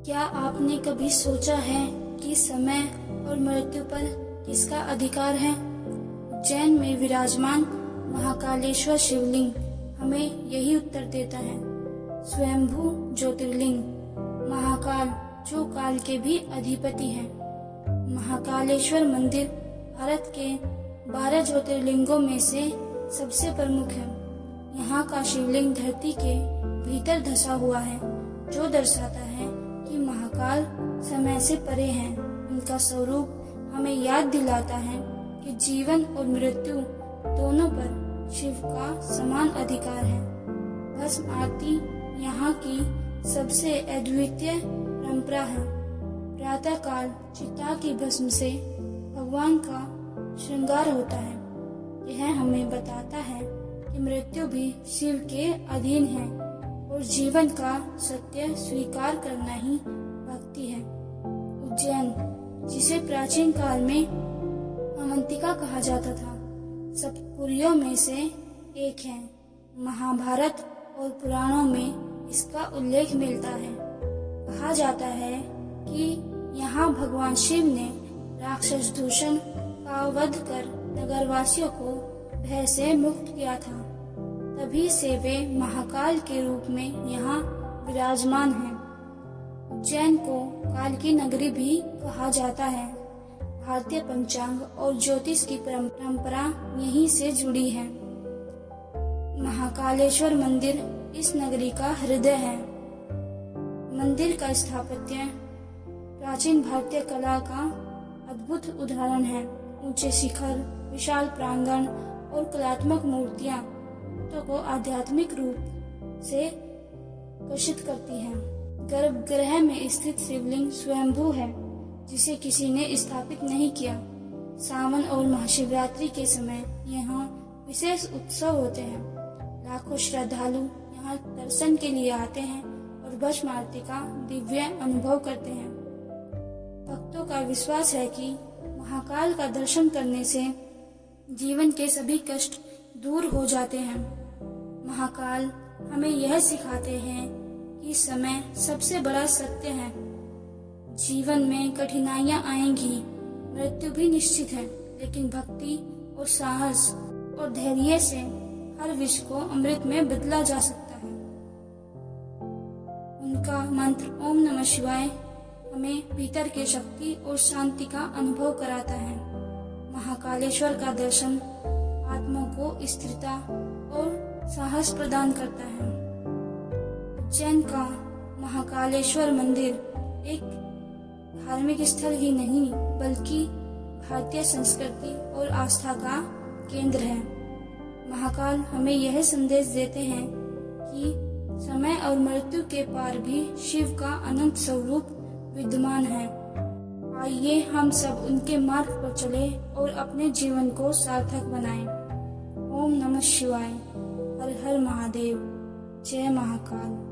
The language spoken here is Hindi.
क्या आपने कभी सोचा है कि समय और मृत्यु पर किसका अधिकार है? उज्जैन में विराजमान महाकालेश्वर शिवलिंग हमें यही उत्तर देता है। स्वयंभू ज्योतिर्लिंग महाकाल, जो काल के भी अधिपति हैं। महाकालेश्वर मंदिर भारत के 12 ज्योतिर्लिंगों में से सबसे प्रमुख है। यहाँ का शिवलिंग धरती के भीतर धंसा हुआ है, जो दर्शाता है कि महाकाल समय से परे हैं। उनका स्वरूप हमें याद दिलाता है कि जीवन और मृत्यु दोनों पर शिव का समान अधिकार है। भस्म आरती यहाँ की सबसे अद्वितीय परंपरा है। प्रातः काल चिता की भस्म से भगवान का श्रृंगार होता है। यह हमें बताता है कि मृत्यु भी शिव के अधीन है और जीवन का सत्य स्वीकार करना ही भक्ति है। उज्जैन, जिसे प्राचीन काल में अवंतिका कहा जाता था, सप्तपुरियों में से एक है। महाभारत और पुराणों में इसका उल्लेख मिलता है। कहा जाता है कि यहाँ भगवान शिव ने राक्षस दूषण का वध कर नगरवासियों को भय से मुक्त किया था। तभी से वे महाकाल के रूप में यहाँ विराजमान हैं। उज्जैन को काल की नगरी भी कहा जाता है। भारतीय पंचांग और ज्योतिष की परंपरा यहीं से जुड़ी है। महाकालेश्वर मंदिर इस नगरी का हृदय है। मंदिर का स्थापत्य प्राचीन भारतीय कला का अद्भुत उदाहरण है। ऊंचे शिखर, विशाल प्रांगण और कलात्मक मूर्तियां भक्तों को आध्यात्मिक रूप से आकर्षित करती हैं। गर्भगृह में स्थित शिवलिंग स्वयंभू है, जिसे किसी ने स्थापित नहीं किया। सावन और महाशिवरात्रि के समय यहाँ विशेष उत्सव होते हैं। लाखों श्रद्धालु यहाँ दर्शन के लिए आते हैं और भस्म आरती का दिव्य अनुभव करते हैं। भक्तों का विश्वास है कि महाकाल का दर्शन करने से जीवन के सभी कष्ट दूर हो जाते हैं। महाकाल हमें यह सिखाते हैं कि समय सबसे बड़ा सत्य है। जीवन में कठिनाइयां आएंगी, मृत्यु भी निश्चित है, लेकिन भक्ति और साहस और धैर्य से हर विष को अमृत में बदला जा सकता है। उनका मंत्र ओम नमः शिवाय हमें भीतर की शक्ति और शांति का अनुभव कराता है। महाकालेश्वर का दर्शन आत्मा को स्थिरता और साहस प्रदान करता है। उज्जैन का महाकालेश्वर मंदिर एक धार्मिक स्थल ही नहीं, बल्कि भारतीय संस्कृति और आस्था का केंद्र है। महाकाल हमें यह संदेश देते हैं कि समय और मृत्यु के पार भी शिव का अनंत स्वरूप विद्यमान है। आइए हम सब उनके मार्ग पर चले और अपने जीवन को सार्थक बनाएं। ओम नमः शिवाय। हर हर महादेव। जय महाकाल।